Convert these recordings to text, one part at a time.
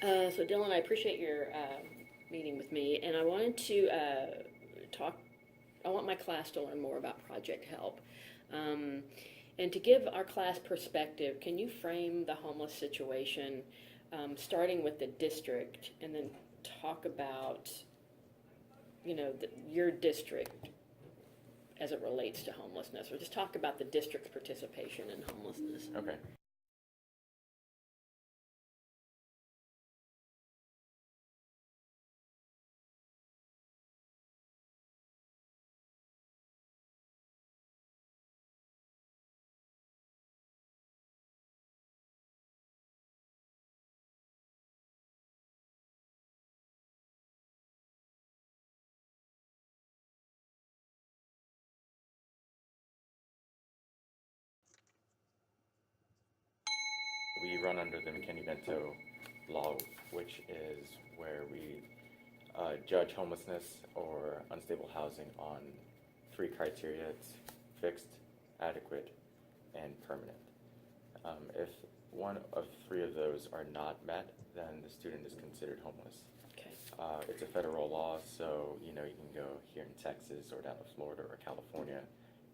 So Dylan, I appreciate your meeting with me, and I wanted to talk. I want my class to learn more about Project Help, um, and to give our class perspective. Can you frame the homeless situation, starting with the district, and then talk about, your district as it relates to homelessness, or just talk about the district's participation in homelessness? Okay. We run under the McKinney-Vento law, which is where we judge homelessness or unstable housing on three criteria. It's fixed, adequate, and permanent. If one of three of those are not met, then the student is considered homeless. Okay. It's a federal law, so you can go here in Texas or down to Florida or California,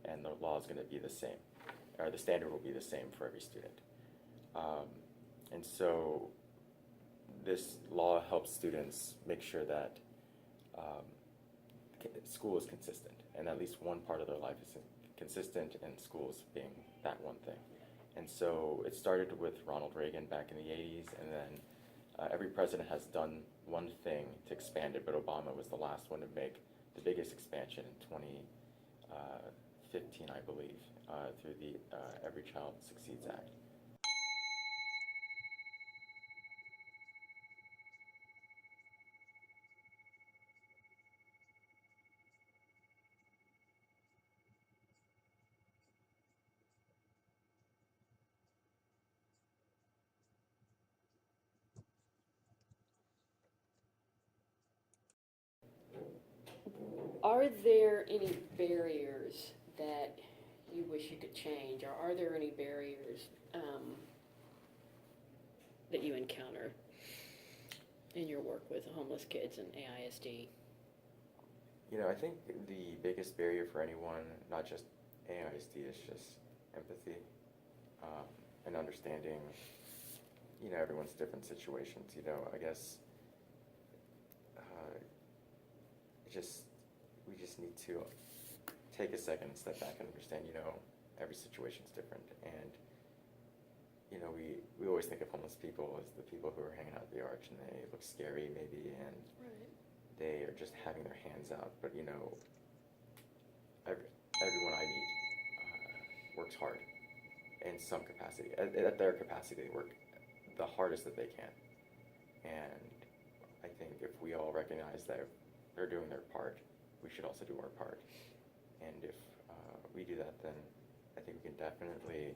and the law is going to be the same, or the standard will be the same for every student. And so this law helps students make sure that school is consistent, and at least one part of their life is consistent, and schools being that one thing. And so it started with Ronald Reagan back in the 80s, and then every president has done one thing to expand it, but Obama was the last one to make the biggest expansion in 2015, I believe, through the Every Child Succeeds Act. Are there any barriers that you wish you could change, or are there any barriers that you encounter in your work with homeless kids and AISD? I think the biggest barrier for anyone, not just AISD, is just empathy and understanding, everyone's different situations. I guess it just we just need to take a second and step back and understand, every situation's different. And, we always think of homeless people as the people who are hanging out at the arch and they look scary maybe, and Right. they are just having their hands out. But, everyone I meet works hard in some capacity. At their capacity, they work the hardest that they can. And I think if we all recognize that they're doing their part, we should also do our part. And if we do that, then I think we can definitely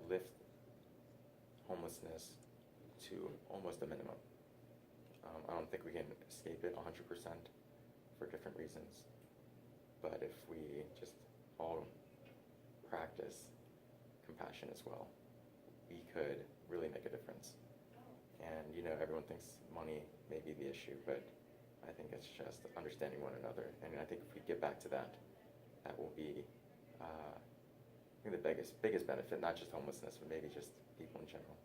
lift homelessness to almost a minimum. I don't think we can escape it 100% for different reasons. But if we just all practice compassion as well, we could really make a difference. And everyone thinks money may be the issue, but I think it's just understanding one another. And I think if we get back to that, that will be I think the biggest benefit, not just homelessness, but maybe just people in general.